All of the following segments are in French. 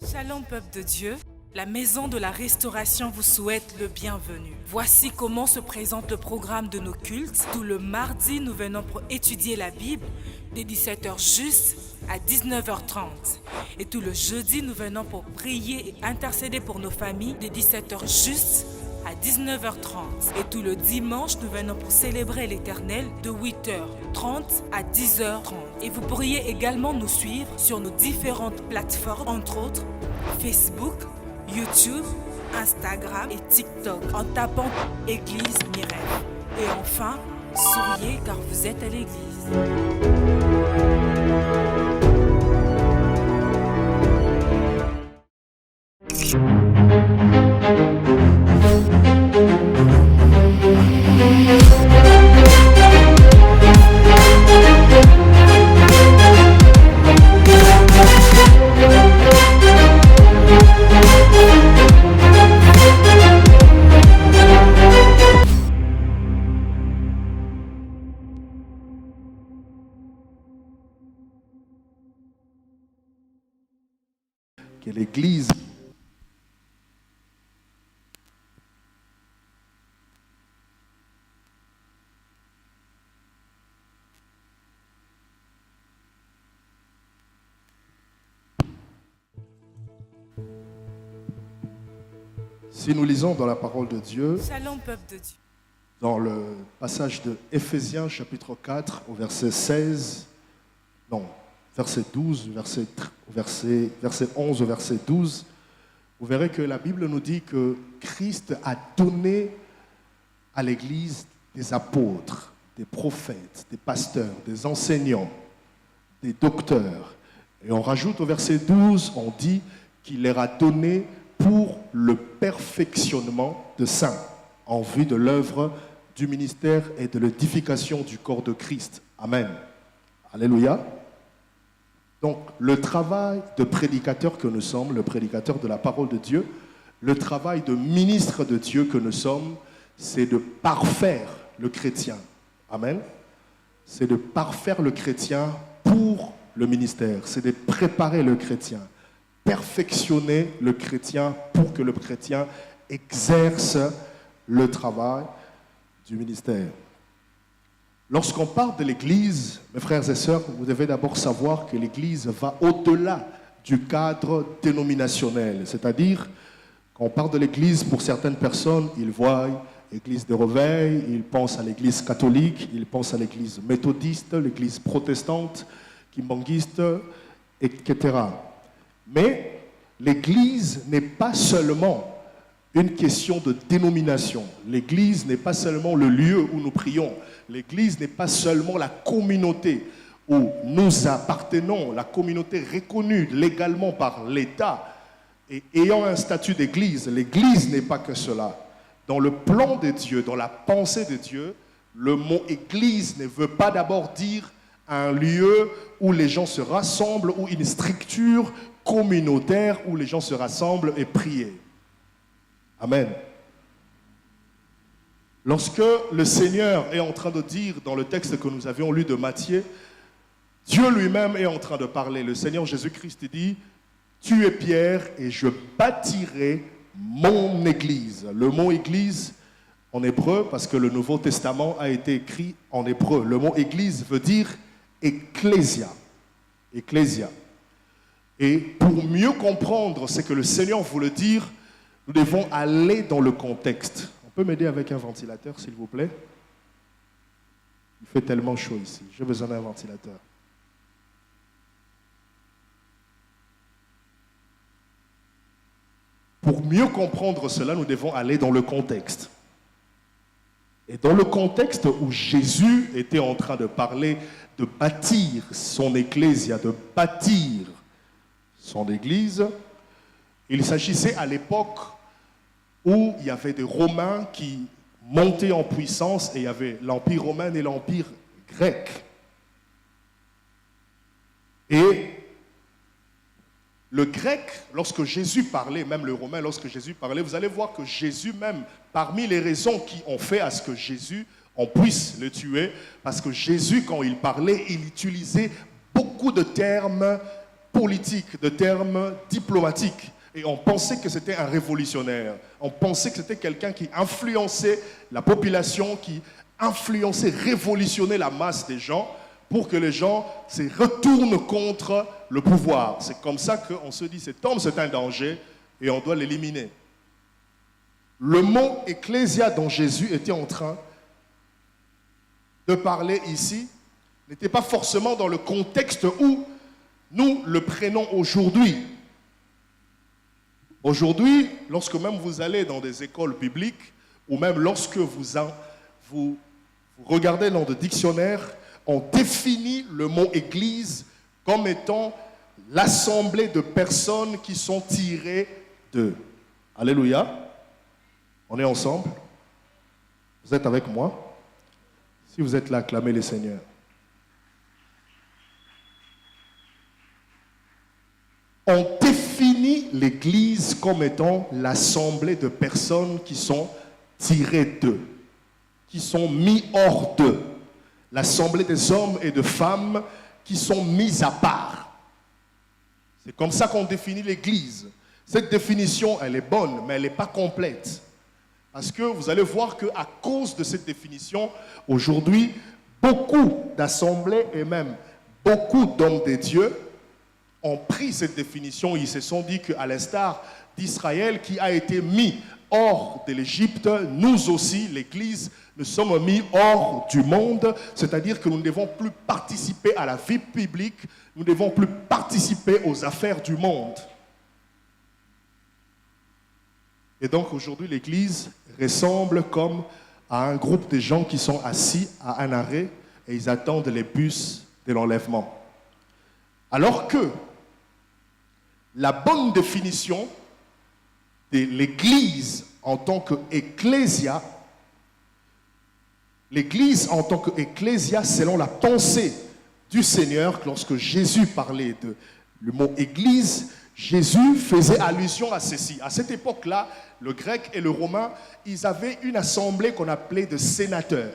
Shalom peuple de Dieu, la maison de la restauration vous souhaite le bienvenu. Voici comment se présente le programme de nos cultes. Tout le mardi, nous venons pour étudier la Bible dès 17h juste à 19h30. Et tout le jeudi, nous venons pour prier et intercéder pour nos familles dès 17h juste à 19h30. Et tout le dimanche, nous venons pour célébrer l'Éternel de 8h30 à 10h30. Et vous pourriez également nous suivre sur nos différentes plateformes, entre autres Facebook, YouTube, Instagram et TikTok, en tapant Église Mirel. Et enfin, souriez car vous êtes à l'église. Que l'Église si nous lisons dans la parole de Dieu, Shalom peuple de Dieu. dans le passage de Éphésiens chapitre 4 au verset 16, non, verset 12, verset 11 au verset 12, vous verrez que la Bible nous dit que Christ a donné à l'Église des apôtres, des prophètes, des pasteurs, des enseignants, des docteurs. Et on rajoute au verset 12, on dit qu'il leur a donné pour le perfectionnement de saints, en vue de l'œuvre du ministère et de l'édification du corps de Christ. Amen. Alléluia. Donc, le travail de prédicateur que nous sommes, le prédicateur de la parole de Dieu, le travail de ministre de Dieu que nous sommes, c'est de parfaire le chrétien. Amen. C'est de parfaire le chrétien pour le ministère. C'est de préparer le chrétien, perfectionner le chrétien pour que le chrétien exerce le travail du ministère. Lorsqu'on parle de l'Église, mes frères et sœurs, vous devez d'abord savoir que l'Église va au-delà du cadre dénominationnel. C'est-à-dire, quand on parle de l'Église, pour certaines personnes, ils voient l'Église de réveil, ils pensent à l'Église catholique, ils pensent à l'Église méthodiste, l'Église protestante, kimbanguiste, etc. Mais l'Église n'est pas seulement une question de dénomination. L'Église n'est pas seulement le lieu où nous prions. L'Église n'est pas seulement la communauté où nous appartenons, la communauté reconnue légalement par l'État et ayant un statut d'Église. L'Église n'est pas que cela. Dans le plan de Dieu, dans la pensée de Dieu, le mot Église ne veut pas d'abord dire un lieu où les gens se rassemblent ou une structure communautaire où les gens se rassemblent et prient. Amen. Lorsque le Seigneur est en train de dire dans le texte que nous avions lu de Matthieu, Dieu lui-même est en train de parler. Le Seigneur Jésus-Christ dit, « Tu es Pierre et je bâtirai mon église ». Le mot église en hébreu, parce que le Nouveau Testament a été écrit en hébreu. Le mot église veut dire ecclésia. Ecclésia. Et pour mieux comprendre ce que le Seigneur voulait dire, nous devons aller dans le contexte. On peut m'aider avec un ventilateur, s'il vous plaît? Il fait tellement chaud ici. J'ai besoin d'un ventilateur. Pour mieux comprendre cela, nous devons aller dans le contexte. Et dans le contexte où Jésus était en train de parler de bâtir son ecclésia, de bâtir son église, il s'agissait à l'époque où il y avait des Romains qui montaient en puissance et il y avait l'Empire romain et l'Empire grec. Et le grec, lorsque Jésus parlait, même le romain, lorsque Jésus parlait, vous allez voir que Jésus même, parmi les raisons qui ont fait à ce que Jésus, on puisse le tuer, parce que Jésus, quand il parlait, il utilisait beaucoup de termes politiques, de termes diplomatiques. Et on pensait que c'était un révolutionnaire. On pensait que c'était quelqu'un qui influençait la population, qui influençait, révolutionnait la masse des gens pour que les gens se retournent contre le pouvoir. C'est comme ça qu'on se dit, cet homme, c'est un danger et on doit l'éliminer. Le mot ecclésia dont Jésus était en train de parler ici n'était pas forcément dans le contexte où nous le prenons aujourd'hui. Aujourd'hui, lorsque même vous allez dans des écoles bibliques, ou même lorsque vous regardez dans des dictionnaires, on définit le mot église comme étant l'assemblée de personnes qui sont tirées d'eux. Alléluia. On est ensemble. Vous êtes avec moi? Si vous êtes là, acclamez le Seigneur. On définit l'Église comme étant l'assemblée de personnes qui sont tirées d'eux, qui sont mis hors d'eux. L'assemblée des hommes et de femmes qui sont mis à part. C'est comme ça qu'on définit l'Église. Cette définition, elle est bonne, mais elle n'est pas complète. Parce que vous allez voir qu'à cause de cette définition, aujourd'hui, beaucoup d'assemblées et même beaucoup d'hommes de Dieu ont pris cette définition. Ils se sont dit qu'à l'instar d'Israël qui a été mis hors de l'Égypte, nous aussi, l'Église, nous sommes mis hors du monde, c'est-à-dire que nous ne devons plus participer à la vie publique, nous ne devons plus participer aux affaires du monde. Et donc aujourd'hui, l'Église ressemble comme à un groupe de gens qui sont assis à un arrêt et ils attendent les bus de l'enlèvement. Alors que la bonne définition de l'Église en tant qu'ecclésia, l'Église en tant qu'ecclésia, selon la pensée du Seigneur, lorsque Jésus parlait du mot Église, Jésus faisait allusion à ceci. À cette époque-là, le grec et le romain, ils avaient une assemblée qu'on appelait de sénateurs.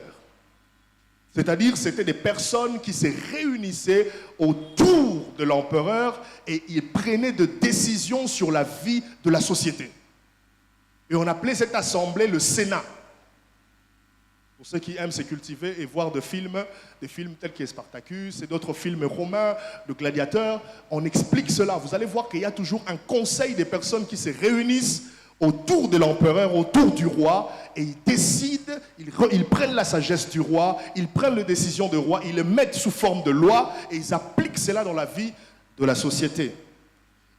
C'est-à-dire, c'était des personnes qui se réunissaient autour de l'empereur et ils prenaient des décisions sur la vie de la société. Et on appelait cette assemblée le Sénat. Pour ceux qui aiment se cultiver et voir des films tels que Spartacus et d'autres films romains, de gladiateurs, on explique cela. Vous allez voir qu'il y a toujours un conseil des personnes qui se réunissent autour de l'empereur, autour du roi, et ils décident, ils prennent la sagesse du roi, ils prennent les décisions du roi, ils le mettent sous forme de loi, et ils appliquent cela dans la vie de la société.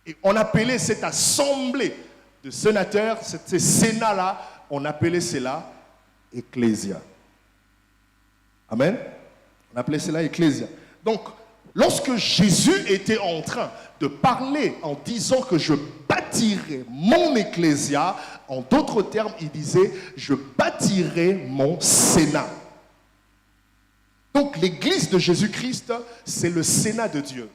Et on appelait cette assemblée de sénateurs, ce sénat-là, on appelait cela ecclésia. Amen. On appelait cela ecclésia. Donc, lorsque Jésus était en train de parler en disant que je bâtirai mon ecclésia, en d'autres termes, il disait, je bâtirai mon sénat. Donc, l'église de Jésus-Christ, c'est le sénat de Dieu.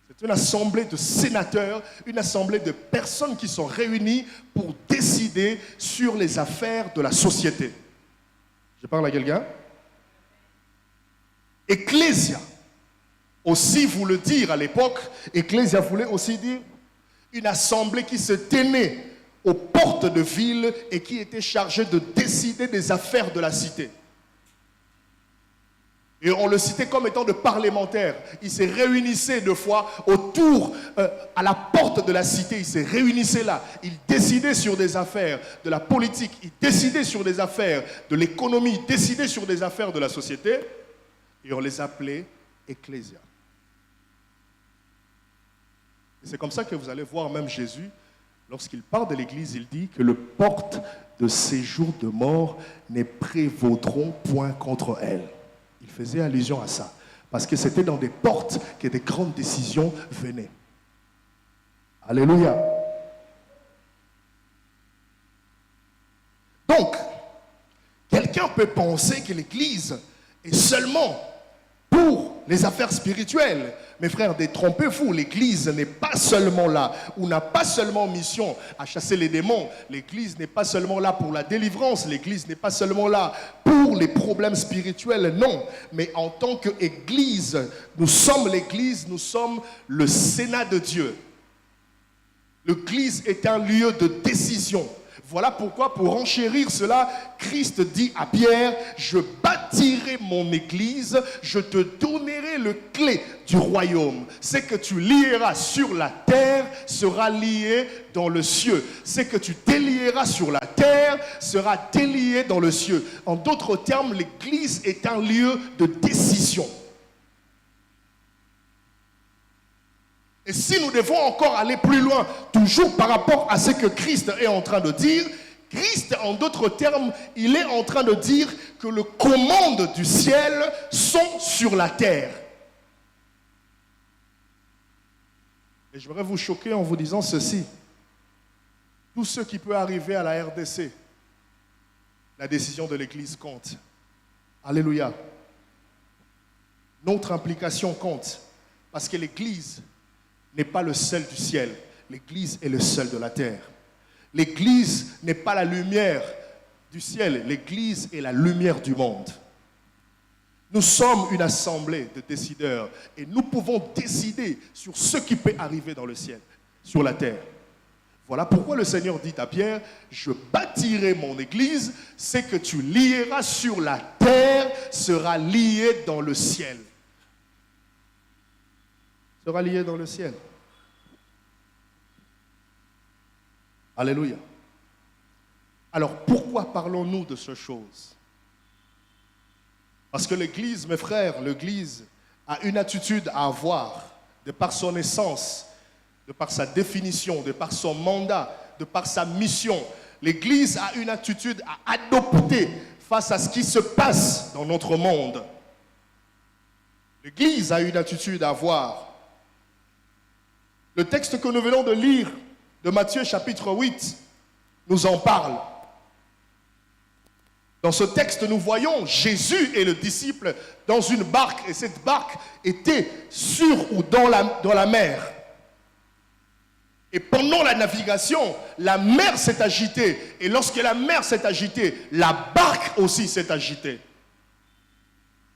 C'est une assemblée de sénateurs, une assemblée de personnes qui sont réunies pour décider sur les affaires de la société. Je parle à quelqu'un? Ecclésia, aussi voulait dire à l'époque, ecclésia voulait aussi dire une assemblée qui se tenait aux portes de ville et qui était chargée de décider des affaires de la cité. Et on le citait comme étant de parlementaires. Ils se réunissaient deux fois autour, à la porte de la cité. Ils se réunissaient là. Ils décidaient sur des affaires de la politique. Ils décidaient sur des affaires de l'économie. Ils décidaient sur des affaires de la société. Et on les appelait ecclésia. Et c'est comme ça que vous allez voir même Jésus, lorsqu'il parle de l'église, il dit que le porte de séjour de mort ne prévaudront point contre elle. Il faisait allusion à ça. Parce que c'était dans des portes que des grandes décisions venaient. Alléluia. Donc, quelqu'un peut penser que l'église est seulement pour les affaires spirituelles. Mes frères, détrompez-vous, l'Église n'est pas seulement là, ou n'a pas seulement mission à chasser les démons. L'Église n'est pas seulement là pour la délivrance, l'Église n'est pas seulement là pour les problèmes spirituels, non. Mais en tant qu'Église, nous sommes l'Église, nous sommes le Sénat de Dieu. L'Église est un lieu de décision. Voilà pourquoi, pour enchérir cela, Christ dit à Pierre, je bâtirai mon église, je te donnerai le clé du royaume. Ce que tu lieras sur la terre sera lié dans le ciel. Ce que tu délieras sur la terre sera délié dans le ciel. En d'autres termes, l'église est un lieu de décision. Et si nous devons encore aller plus loin, toujours par rapport à ce que Christ est en train de dire, Christ, en d'autres termes, il est en train de dire que les commandes du ciel sont sur la terre. Et je voudrais vous choquer en vous disant ceci. Tout ce qui peut arriver à la RDC, la décision de l'Église compte. Alléluia. Notre implication compte. Parce que l'Église n'est pas le seul du ciel. L'Église est le seul de la terre. L'Église n'est pas la lumière du ciel. L'Église est la lumière du monde. Nous sommes une assemblée de décideurs et nous pouvons décider sur ce qui peut arriver dans le ciel, sur la terre. Voilà pourquoi le Seigneur dit à Pierre, je bâtirai mon église, ce que tu lieras sur la terre sera lié dans le ciel. Sera lié dans le ciel. Alléluia. Alors pourquoi parlons-nous de ces choses? Parce que l'Église, mes frères, l'Église a une attitude à avoir, de par son essence, de par sa définition, de par son mandat, de par sa mission. L'Église a une attitude à adopter face à ce qui se passe dans notre monde. L'Église a une attitude à avoir. Le texte que nous venons de lire de Matthieu chapitre 8 nous en parle. Dans ce texte, nous voyons Jésus et le disciple dans une barque, et cette barque était sur ou dans la mer. Et pendant la navigation, la mer s'est agitée. Et lorsque la mer s'est agitée, la barque aussi s'est agitée.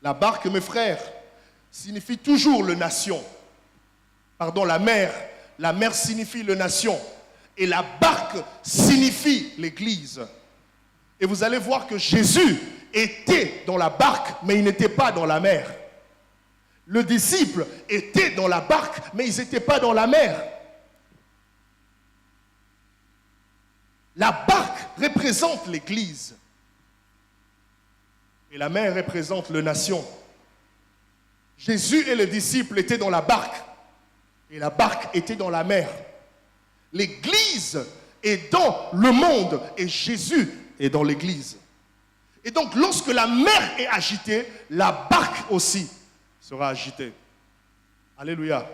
La barque, mes frères, signifie toujours le nation. Pardon, la mer. La mer signifie le nation. Et la barque signifie l'église. Et vous allez voir que Jésus était dans la barque, mais il n'était pas dans la mer. Le disciple était dans la barque, mais ils n'étaient pas dans la mer. La barque représente l'église. Et la mer représente la nation. Jésus et les disciples étaient dans la barque. Et la barque était dans la mer. L'église est dans le monde et Jésus est dans l'église. Et donc, lorsque la mer est agitée, la barque aussi sera agitée. Alléluia.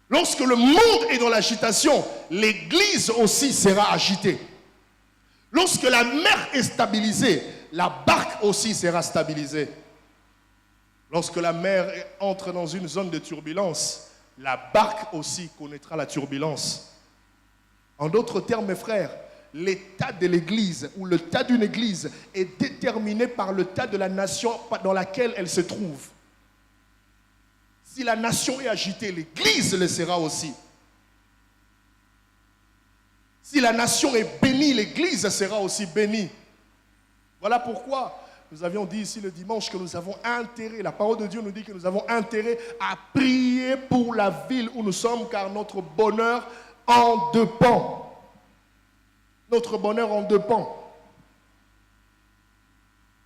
Lorsque le monde est dans l'agitation, l'église aussi sera agitée. Lorsque la mer est stabilisée, la barque aussi sera stabilisée. Lorsque la mer entre dans une zone de turbulence, la barque aussi connaîtra la turbulence. En d'autres termes, mes frères, l'état de l'église ou l'état d'une église est déterminé par l'état de la nation dans laquelle elle se trouve. Si la nation est agitée, l'église le sera aussi. Si la nation est bénie, l'église sera aussi bénie. Voilà pourquoi nous avions dit ici le dimanche que nous avons intérêt, la parole de Dieu nous dit que nous avons intérêt à prier pour la ville où nous sommes, car notre bonheur en dépend. Notre bonheur en dépend.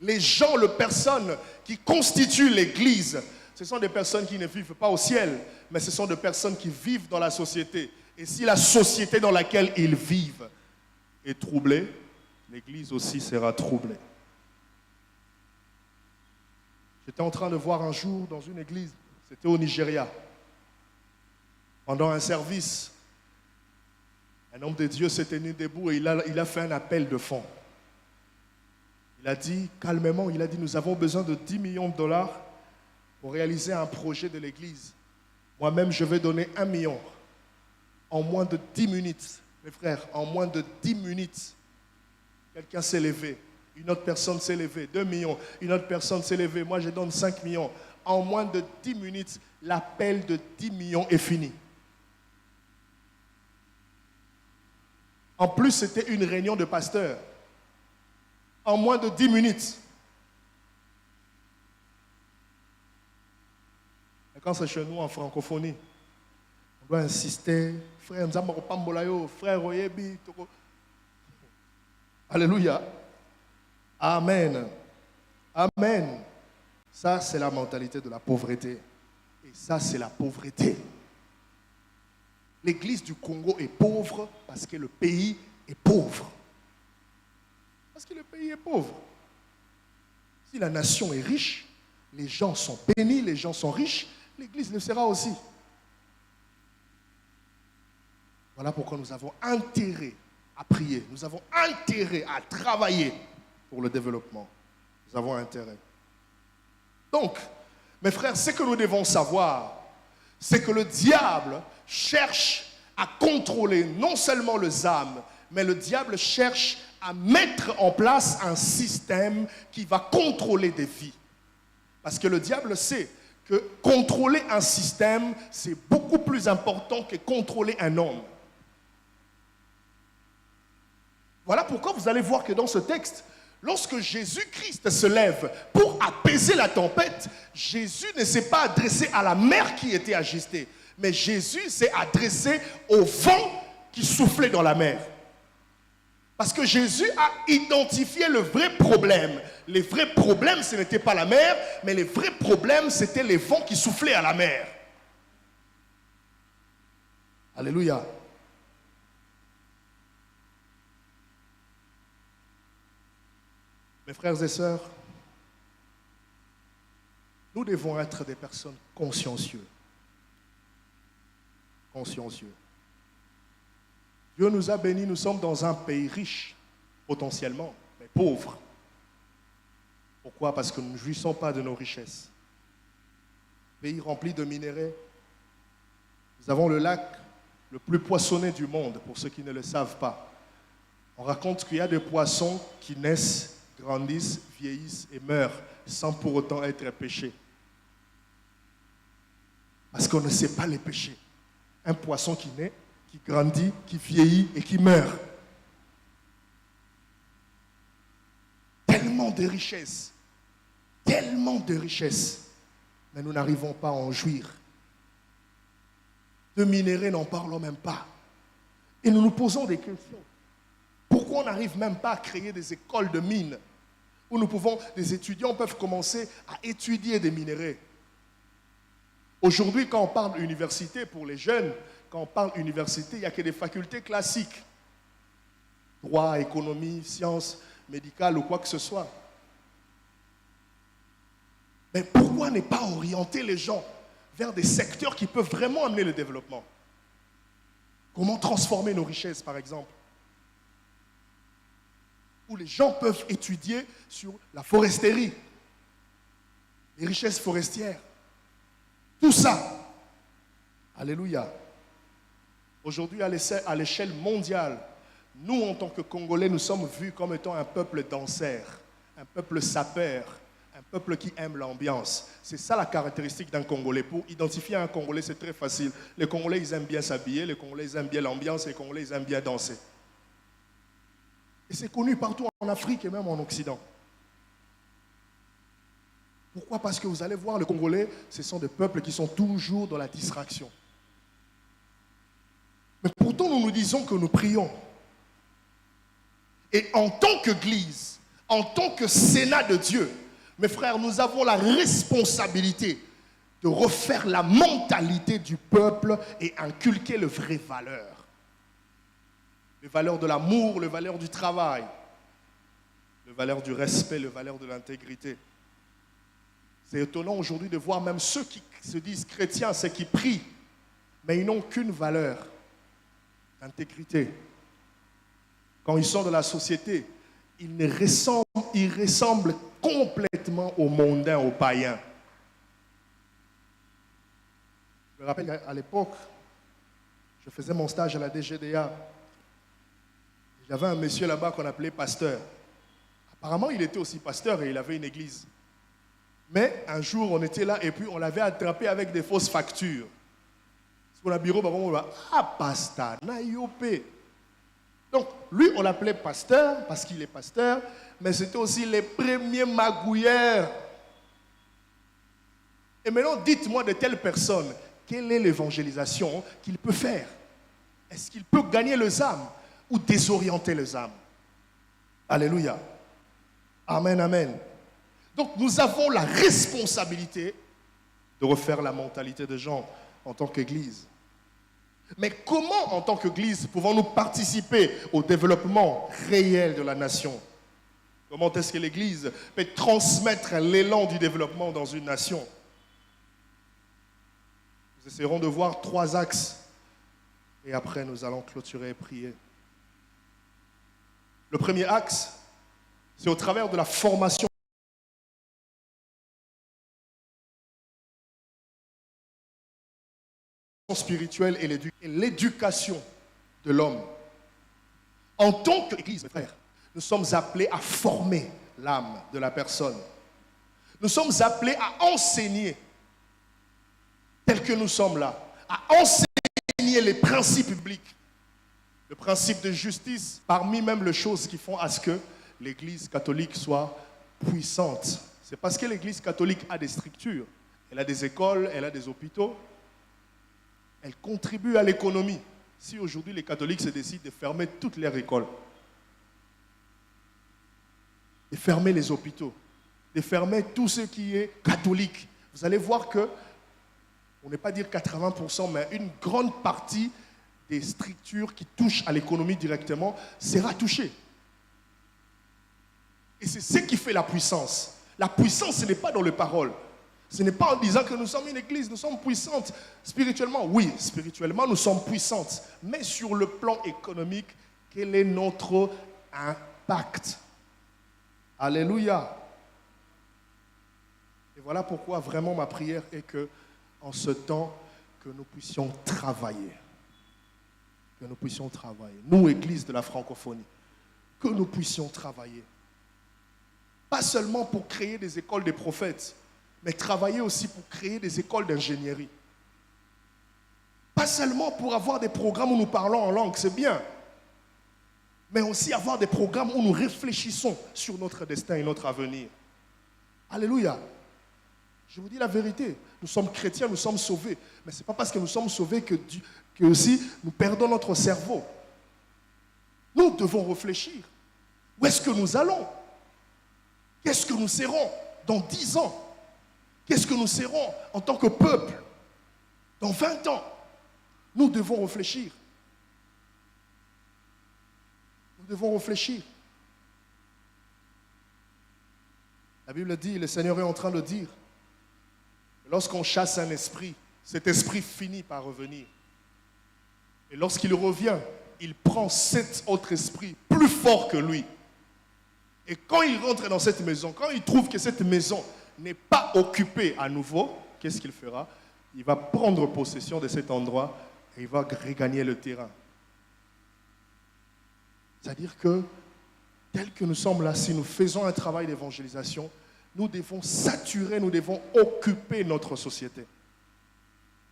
Les gens, les personnes qui constituent l'église, ce sont des personnes qui ne vivent pas au ciel, mais ce sont des personnes qui vivent dans la société. Et si la société dans laquelle ils vivent est troublée, l'église aussi sera troublée. J'étais en train de voir un jour dans une église, c'était au Nigeria, pendant un service, un homme de Dieu s'est tenu debout et il a fait un appel de fonds. Il a dit calmement, il a dit nous avons besoin de 10 millions de dollars pour réaliser un projet de l'église. Moi-même, je vais donner 1 million en moins de 10 minutes. Mes frères, en moins de 10 minutes, quelqu'un s'est levé. Une autre personne s'est levée. 2 millions. Une autre personne s'est levée. Moi, je donne 5 millions. En moins de 10 minutes, l'appel de 10 millions est fini. En plus, c'était une réunion de pasteurs. En moins de 10 minutes. Et quand c'est chez nous en francophonie, on doit insister. Frère, frère Oyebi. Alléluia. Amen. Amen. Ça, c'est la mentalité de la pauvreté. Et ça, c'est la pauvreté. L'église du Congo est pauvre parce que le pays est pauvre. Parce que le pays est pauvre. Si la nation est riche, les gens sont bénis, les gens sont riches, l'église le sera aussi. Voilà pourquoi nous avons intérêt à prier. Nous avons intérêt à travailler pour le développement. Nous avons intérêt. Donc, mes frères, ce que nous devons savoir, c'est que le diable cherche à contrôler non seulement les âmes, mais le diable cherche à mettre en place un système qui va contrôler des vies. Parce que le diable sait que contrôler un système, c'est beaucoup plus important que contrôler un homme. Voilà pourquoi vous allez voir que dans ce texte, lorsque Jésus-Christ se lève pour apaiser la tempête, Jésus ne s'est pas adressé à la mer qui était agitée, mais Jésus s'est adressé au vent qui soufflait dans la mer. Parce que Jésus a identifié le vrai problème. Les vrais problèmes, ce n'était pas la mer, mais les vrais problèmes, c'était les vents qui soufflaient à la mer. Alléluia. Mes frères et sœurs, nous devons être des personnes consciencieuses. Consciencieux. Dieu nous a bénis, nous sommes dans un pays riche, potentiellement, mais pauvre. Pourquoi? Parce que nous ne jouissons pas de nos richesses. Pays rempli de minéraux. Nous avons le lac le plus poissonné du monde, pour ceux qui ne le savent pas. On raconte qu'il y a des poissons qui naissent, grandissent, vieillissent et meurent sans pour autant être pêchés. Parce qu'on ne sait pas les pêcher. Un poisson qui naît, qui grandit, qui vieillit et qui meurt. Tellement de richesses. Tellement de richesses. Mais nous n'arrivons pas à en jouir. De minéraux, n'en parlons même pas. Et nous nous posons des questions. Pourquoi on n'arrive même pas à créer des écoles de mines où des étudiants peuvent commencer à étudier des minéraux? Aujourd'hui, quand on parle université pour les jeunes, quand on parle université, il n'y a que des facultés classiques. Droit, économie, sciences médicales ou quoi que ce soit. Mais pourquoi ne pas orienter les gens vers des secteurs qui peuvent vraiment amener le développement? Comment transformer nos richesses, par exemple? Où les gens peuvent étudier sur la foresterie, les richesses forestières. Tout ça. Alléluia. Aujourd'hui, à l'échelle mondiale, nous, en tant que Congolais, nous sommes vus comme étant un peuple danseur, un peuple sapeur, un peuple qui aime l'ambiance. C'est ça la caractéristique d'un Congolais. Pour identifier un Congolais, c'est très facile. Les Congolais, ils aiment bien s'habiller, les Congolais, ils aiment bien l'ambiance, les Congolais, ils aiment bien danser. Et c'est connu partout en Afrique et même en Occident. Pourquoi? Parce que vous allez voir, les Congolais, ce sont des peuples qui sont toujours dans la distraction. Mais pourtant, nous nous disons que nous prions. Et en tant qu'Église, en tant que Sénat de Dieu, mes frères, nous avons la responsabilité de refaire la mentalité du peuple et inculquer les vraies valeurs. Les valeurs de l'amour, les valeurs du travail, les valeurs du respect, les valeurs de l'intégrité. C'est étonnant aujourd'hui de voir même ceux qui se disent chrétiens, ceux qui prient, mais ils n'ont qu'une valeur, l'intégrité. Quand ils sont dans la société, ils ressemblent complètement aux mondains, aux païens. Je me rappelle qu'à l'époque, je faisais mon stage à la DGDA. J'avais un monsieur là-bas qu'on appelait pasteur. Apparemment, il était aussi pasteur et il avait une église. Mais un jour, on était là et puis on l'avait attrapé avec des fausses factures. Sur le bureau, on va pasteur, naïopé. Donc, lui, on l'appelait pasteur parce qu'il est pasteur, mais c'était aussi les premiers magouilleurs. Et maintenant, dites-moi de telle personne, quelle est l'évangélisation qu'il peut faire? Est-ce qu'il peut gagner les âmes ou désorienter les âmes? Alléluia. Amen, amen. Donc, nous avons la responsabilité de refaire la mentalité des gens en tant qu'Église. Mais comment, en tant qu'Église, pouvons-nous participer au développement réel de la nation? Comment est-ce que l'Église peut transmettre l'élan du développement dans une nation? Nous essaierons de voir 3 axes et après nous allons clôturer et prier. Le premier axe, c'est au travers de la formation spirituelle et l'éducation de l'homme. En tant qu'Église, mes frères, nous sommes appelés à former l'âme de la personne. Nous sommes appelés à enseigner, tel que nous sommes là, à enseigner les principes bibliques, le principe de justice, parmi même les choses qui font à ce que l'Église catholique soit puissante. C'est parce que l'Église catholique a des structures, elle a des écoles, elle a des hôpitaux, elle contribue à l'économie. Si aujourd'hui les catholiques se décident de fermer toutes leurs écoles, de fermer les hôpitaux, de fermer tout ce qui est catholique, vous allez voir que, on n'est pas dire 80%, mais une grande partie des structures qui touchent à l'économie directement sera touchée. Et c'est ce qui fait la puissance. La puissance, ce n'est pas dans les paroles. Ce n'est pas en disant que nous sommes une église, nous sommes puissantes. Spirituellement, oui, spirituellement, nous sommes puissantes. Mais sur le plan économique, quel est notre impact? Alléluia. Et voilà pourquoi vraiment ma prière est que, en ce temps, que nous puissions travailler. Que nous puissions travailler. Nous, Église de la francophonie, que nous puissions travailler. Pas seulement pour créer des écoles des prophètes, mais travailler aussi pour créer des écoles d'ingénierie. Pas seulement pour avoir des programmes où nous parlons en langue, c'est bien, mais aussi avoir des programmes où nous réfléchissons sur notre destin et notre avenir. Alléluia. Je vous dis la vérité, nous sommes chrétiens, nous sommes sauvés, mais ce n'est pas parce que nous sommes sauvés que aussi nous perdons notre cerveau. Nous devons réfléchir. Où est-ce que nous allons? Qu'est-ce que nous serons dans 10 ans? Qu'est-ce que nous serons en tant que peuple dans 20 ans? Nous devons réfléchir. Nous devons réfléchir. La Bible dit, le Seigneur est en train de dire, lorsqu'on chasse un esprit, cet esprit finit par revenir. Et lorsqu'il revient, il prend cet autre esprit plus fort que lui. Et quand il rentre dans cette maison, quand il trouve que cette maison n'est pas occupée à nouveau, qu'est-ce qu'il fera? Il va prendre possession de cet endroit et il va regagner le terrain. C'est-à-dire que, tel que nous sommes là, si nous faisons un travail d'évangélisation, nous devons saturer, nous devons occuper notre société.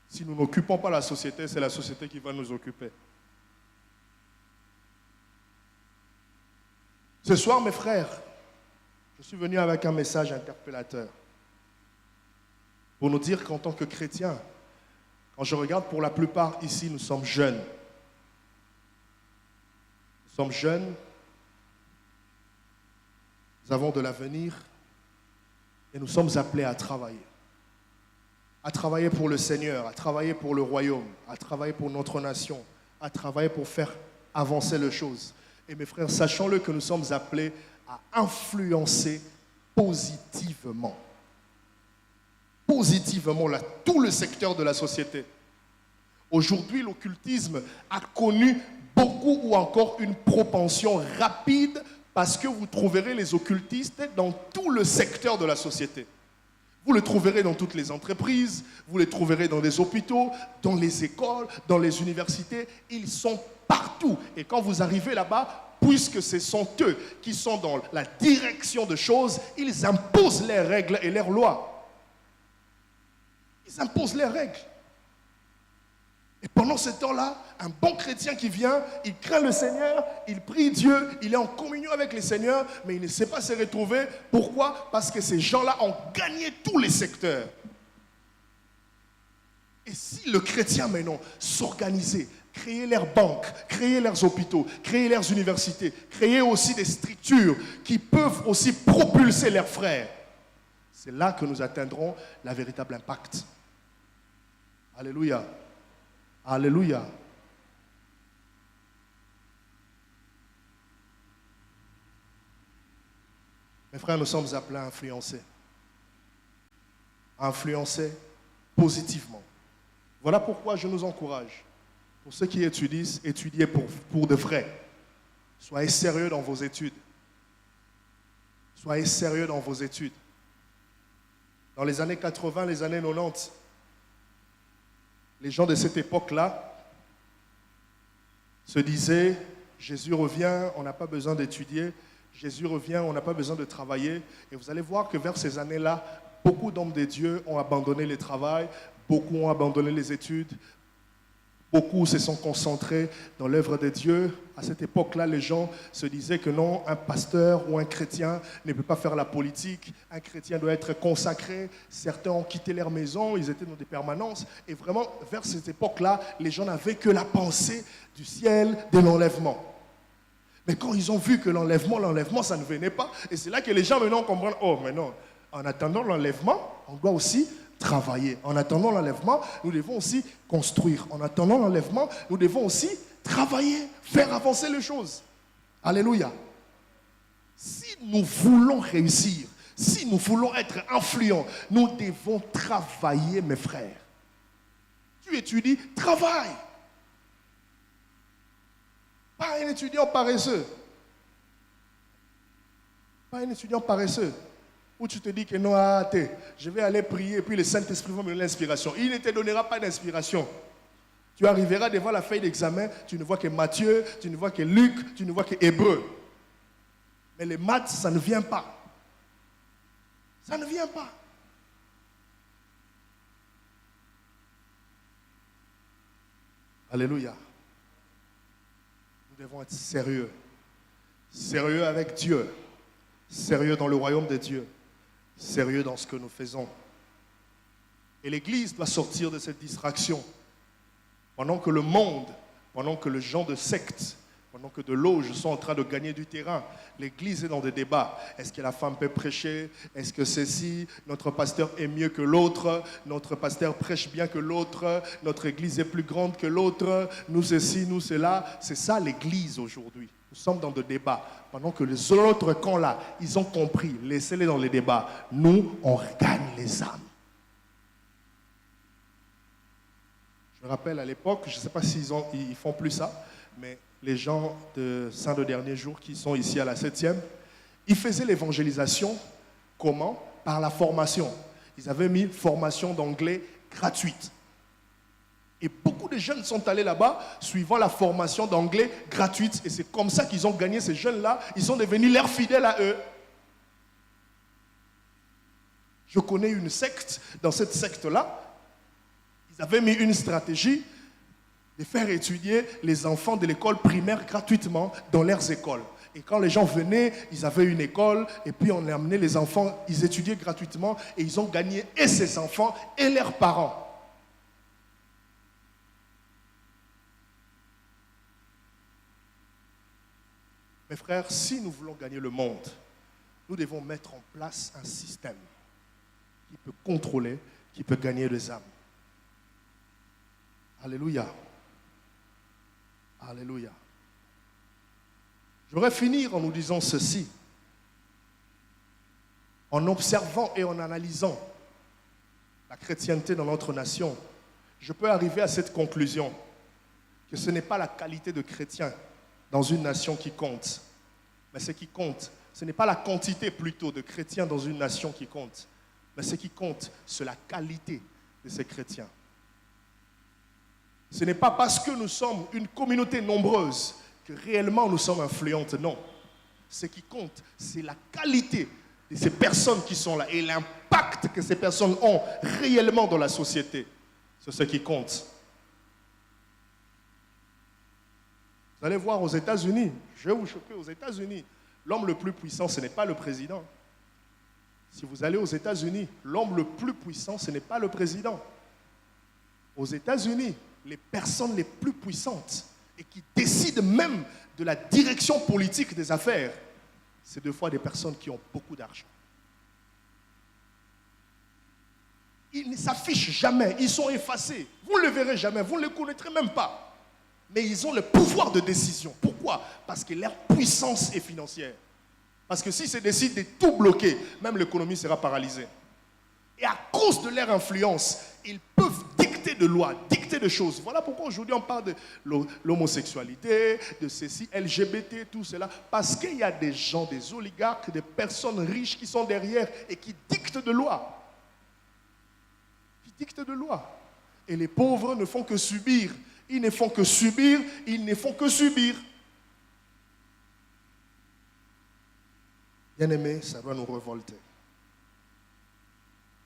Si nous n'occupons pas la société, c'est la société qui va nous occuper. Ce soir, mes frères, je suis venu avec un message interpellateur pour nous dire qu'en tant que chrétiens, quand je regarde pour la plupart ici, nous sommes jeunes. Nous sommes jeunes, nous avons de l'avenir et nous sommes appelés à travailler. À travailler pour le Seigneur, à travailler pour le royaume, à travailler pour notre nation, à travailler pour faire avancer les choses. Et mes frères, sachons-le que nous sommes appelés à influencer positivement. Positivement là, tout le secteur de la société. Aujourd'hui, l'occultisme a connu beaucoup ou encore une propension rapide parce que vous trouverez les occultistes dans tout le secteur de la société. Vous les trouverez dans toutes les entreprises, vous les trouverez dans les hôpitaux, dans les écoles, dans les universités. Ils sont partout. Et quand vous arrivez là-bas, puisque ce sont eux qui sont dans la direction de choses, ils imposent leurs règles et leurs lois. Ils imposent leurs règles. Et pendant ce temps-là, un bon chrétien qui vient, il craint le Seigneur, il prie Dieu, il est en communion avec le Seigneur, mais il ne sait pas se retrouver. Pourquoi? Parce que ces gens-là ont gagné tous les secteurs. Et si le chrétien maintenant s'organisait, créer leurs banques, créer leurs hôpitaux, créer leurs universités, créer aussi des structures qui peuvent aussi propulser leurs frères, c'est là que nous atteindrons le véritable impact. Alléluia. Alléluia. Mes frères, nous sommes appelés à influencer. À influencer positivement. Voilà pourquoi je nous encourage. Pour ceux qui étudient, étudiez pour de vrai. Soyez sérieux dans vos études. Soyez sérieux dans vos études. Dans les années 80, les années 90, les gens de cette époque-là se disaient, Jésus revient, on n'a pas besoin d'étudier, Jésus revient, on n'a pas besoin de travailler. Et vous allez voir que vers ces années-là, beaucoup d'hommes de Dieu ont abandonné le travail, beaucoup ont abandonné les études, beaucoup se sont concentrés dans l'œuvre de Dieu. À cette époque-là, les gens se disaient que non, un pasteur ou un chrétien ne peut pas faire la politique. Un chrétien doit être consacré. Certains ont quitté leur maison, ils étaient dans des permanences. Et vraiment, vers cette époque-là, les gens n'avaient que la pensée du ciel, de l'enlèvement. Mais quand ils ont vu que l'enlèvement, ça ne venait pas. Et c'est là que les gens maintenant comprennent, oh, mais non, en attendant l'enlèvement, on doit aussi travailler. En attendant l'enlèvement, nous devons aussi construire. En attendant l'enlèvement, nous devons aussi travailler, faire avancer les choses. Alléluia. Si nous voulons réussir, si nous voulons être influents, nous devons travailler, mes frères. Tu étudies, travaille. Pas un étudiant paresseux. Pas un étudiant paresseux. Où tu te dis que non, je vais aller prier et puis le Saint-Esprit va me donner l'inspiration. Il ne te donnera pas d'inspiration. Tu arriveras devant la feuille d'examen, tu ne vois que Matthieu, tu ne vois que Luc, tu ne vois que Hébreu. Mais les maths, ça ne vient pas. Ça ne vient pas. Alléluia. Nous devons être sérieux. Sérieux avec Dieu. Sérieux dans le royaume de Dieu. Sérieux dans ce que nous faisons. Et l'Église doit sortir de cette distraction. Pendant que le monde, pendant que les gens de sectes, pendant que de loges sont en train de gagner du terrain, l'Église est dans des débats. Est-ce que la femme peut prêcher? Est-ce que ceci, notre pasteur est mieux que l'autre? Notre pasteur prêche bien que l'autre? Notre Église est plus grande que l'autre? Nous ceci, nous cela. C'est ça l'Église aujourd'hui. Nous sommes dans des débats. Pendant que les autres camps-là, ils ont compris, laissez-les dans les débats. Nous, on gagne les âmes. Je me rappelle à l'époque, je ne sais pas s'ils font plus ça, mais les gens de Saint de Dernier Jour qui sont ici à la 7e, ils faisaient l'évangélisation, comment? Par la formation. Ils avaient mis formation d'anglais gratuite. Et beaucoup de jeunes sont allés là-bas suivant la formation d'anglais gratuite. Et c'est comme ça qu'ils ont gagné ces jeunes-là. Ils sont devenus leurs fidèles à eux. Je connais une secte. Dans cette secte-là, ils avaient mis une stratégie de faire étudier les enfants de l'école primaire gratuitement dans leurs écoles. Et quand les gens venaient, ils avaient une école, et puis on a amené les enfants, ils étudiaient gratuitement, et ils ont gagné et ces enfants et leurs parents. Mes frères, si nous voulons gagner le monde, nous devons mettre en place un système qui peut contrôler, qui peut gagner les âmes. Alléluia. Alléluia. Je voudrais finir en nous disant ceci. En observant et en analysant la chrétienté dans notre nation, je peux arriver à cette conclusion que ce n'est pas la qualité de chrétien dans une nation qui compte. Mais ce qui compte, ce n'est pas la quantité plutôt de chrétiens dans une nation qui compte, Mais ce qui compte, c'est la qualité de ces chrétiens. Ce n'est pas parce que nous sommes une communauté nombreuse que réellement nous sommes influentes, non. Ce qui compte, c'est la qualité de ces personnes qui sont là et l'impact que ces personnes ont réellement dans la société. C'est ce qui compte. Vous allez voir aux États-Unis, je vais vous choquer, aux États-Unis, l'homme le plus puissant, ce n'est pas le président. Si vous allez aux États-Unis, l'homme le plus puissant, ce n'est pas le président. Aux États-Unis, les personnes les plus puissantes et qui décident même de la direction politique des affaires, c'est deux fois des personnes qui ont beaucoup d'argent. Ils ne s'affichent jamais, ils sont effacés. Vous ne le verrez jamais, vous ne les connaîtrez même pas. Mais ils ont le pouvoir de décision. Pourquoi? Parce que leur puissance est financière. Parce que si se décide de tout bloquer, même l'économie sera paralysée. Et à cause de leur influence, ils peuvent dicter de lois, dicter de choses. Voilà pourquoi aujourd'hui on parle de l'homosexualité, de ceci, LGBT, tout cela. Parce qu'il y a des gens, des oligarques, des personnes riches qui sont derrière et qui dictent de lois. Qui dictent de lois. Et les pauvres ne font que subir. Ils ne font que subir, ils ne font que subir. Bien-aimés, ça doit nous révolter.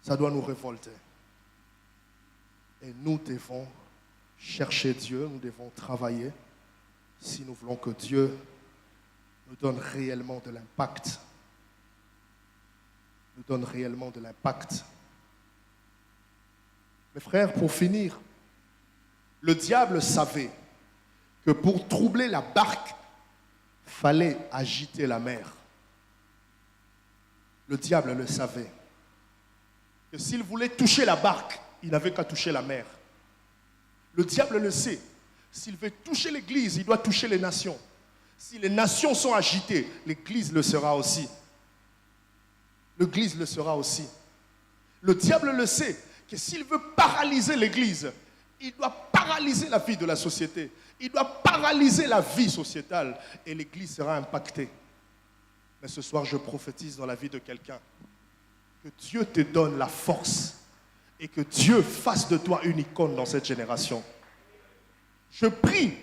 Ça doit nous révolter. Et nous devons chercher Dieu, nous devons travailler si nous voulons que Dieu nous donne réellement de l'impact. Nous donne réellement de l'impact. Mes frères, pour finir, le diable savait que pour troubler la barque, il fallait agiter la mer. Le diable le savait. Que s'il voulait toucher la barque, il n'avait qu'à toucher la mer. Le diable le sait. S'il veut toucher l'Église, il doit toucher les nations. Si les nations sont agitées, l'Église le sera aussi. L'Église le sera aussi. Le diable le sait que s'il veut paralyser l'Église, il doit paralyser la vie de la société. Il doit paralyser la vie sociétale et l'Église sera impactée. Mais ce soir, je prophétise dans la vie de quelqu'un que Dieu te donne la force et que Dieu fasse de toi une icône dans cette génération. Je prie,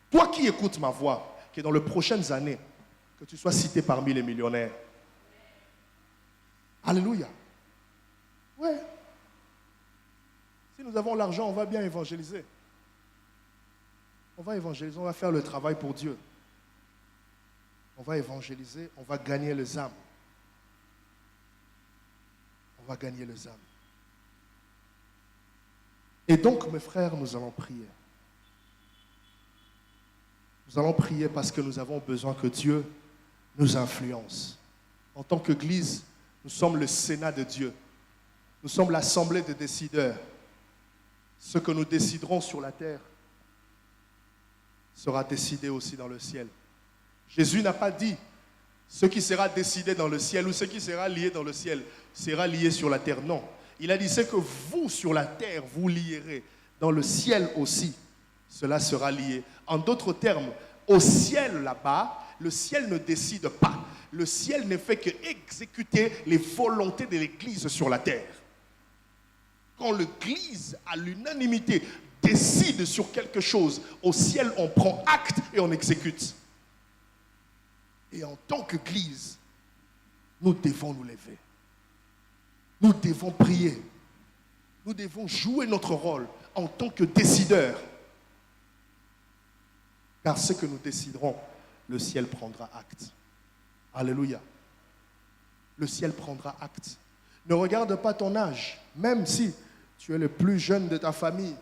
toi qui écoutes ma voix, que dans les prochaines années, que tu sois cité parmi les millionnaires. Alléluia. Ouais. Si nous avons l'argent, on va bien évangéliser. On va évangéliser, on va faire le travail pour Dieu. On va évangéliser, on va gagner les âmes. On va gagner les âmes. Et donc, mes frères, nous allons prier. Nous allons prier parce que nous avons besoin que Dieu nous influence. En tant qu'Église, nous sommes le Sénat de Dieu. Nous sommes l'assemblée des décideurs. Ce que nous déciderons sur la terre sera décidé aussi dans le ciel. Jésus n'a pas dit ce qui sera décidé dans le ciel ou ce qui sera lié dans le ciel sera lié sur la terre. Non. Il a dit ce que vous sur la terre vous lierez dans le ciel aussi, cela sera lié. En d'autres termes, au ciel là-bas, le ciel ne décide pas. Le ciel ne fait que exécuter les volontés de l'Église sur la terre. Quand l'Église, à l'unanimité, décide sur quelque chose, au ciel, on prend acte et on exécute. Et en tant qu'Église, nous devons nous lever. Nous devons prier. Nous devons jouer notre rôle en tant que décideurs. Car ce que nous déciderons, le ciel prendra acte. Alléluia. Le ciel prendra acte. Ne regarde pas ton âge, même si tu es le plus jeune de ta famille.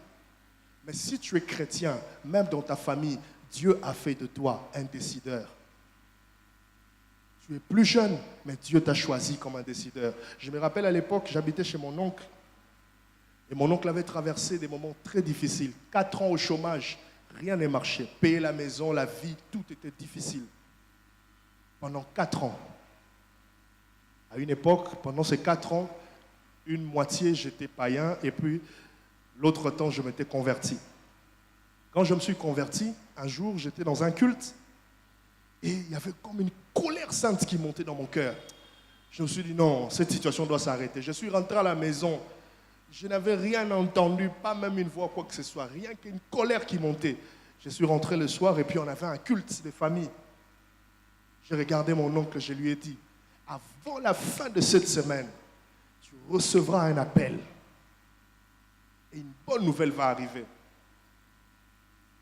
Mais si tu es chrétien, même dans ta famille, Dieu a fait de toi un décideur. Tu es plus jeune, mais Dieu t'a choisi comme un décideur. Je me rappelle à l'époque, j'habitais chez mon oncle. Et mon oncle avait traversé des moments très difficiles. 4 ans au chômage, rien ne marchait. Payer la maison, la vie, tout était difficile. Pendant 4 ans. À une époque, pendant ces 4 ans, une moitié j'étais païen et puis l'autre temps je m'étais converti. Quand je me suis converti, un jour j'étais dans un culte et il y avait comme une colère sainte qui montait dans mon cœur. Je me suis dit non, cette situation doit s'arrêter. Je suis rentré à la maison. Je n'avais rien entendu, pas même une voix, quoi que ce soit. Rien qu'une colère qui montait. Je suis rentré le soir et puis on avait un culte de famille. J'ai regardé mon oncle, je lui ai dit, avant la fin de cette semaine, tu recevras un appel. Et une bonne nouvelle va arriver.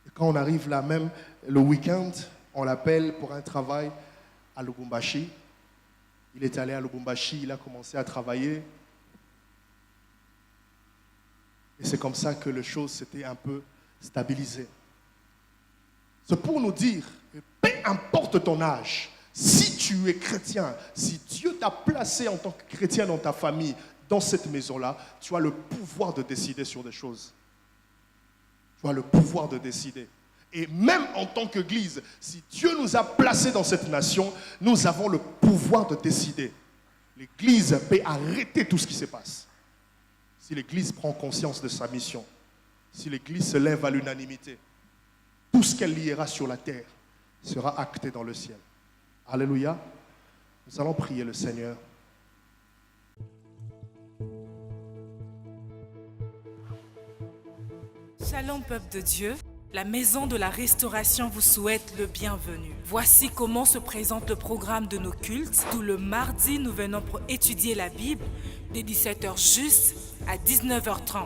Et quand on arrive là même, le week-end, on l'appelle pour un travail à Lubumbashi. Il est allé à Lubumbashi, il a commencé à travailler. Et c'est comme ça que les choses s'étaient un peu stabilisées. C'est pour nous dire que peu importe ton âge, si tu es chrétien, si Dieu t'a placé en tant que chrétien dans ta famille, dans cette maison-là, tu as le pouvoir de décider sur des choses. Tu as le pouvoir de décider. Et même en tant qu'Église, si Dieu nous a placés dans cette nation, nous avons le pouvoir de décider. L'Église peut arrêter tout ce qui se passe. Si l'Église prend conscience de sa mission, si l'Église se lève à l'unanimité, tout ce qu'elle liera sur la terre sera acté dans le ciel. Alléluia. Nous allons prier le Seigneur. Shalom peuple de Dieu, la maison de la restauration vous souhaite le bienvenu. Voici comment se présente le programme de nos cultes. Tout le mardi, nous venons pour étudier la Bible, dès 17h juste à 19h30.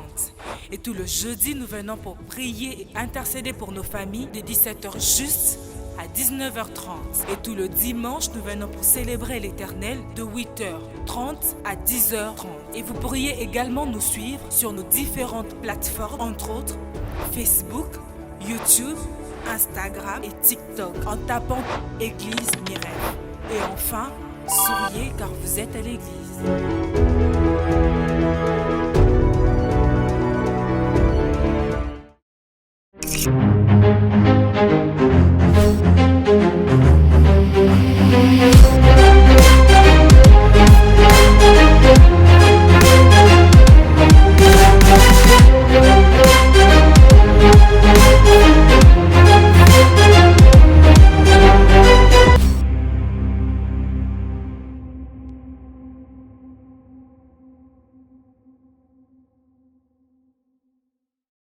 Et tout le jeudi, nous venons pour prier et intercéder pour nos familles, dès 17h juste à 19h30. Et tout le dimanche, nous venons pour célébrer l'Éternel de 8h30 à 10h30. Et vous pourriez également nous suivre sur nos différentes plateformes, entre autres Facebook, YouTube, Instagram et TikTok, en tapant Église Mirel. Et enfin, souriez car vous êtes à l'église.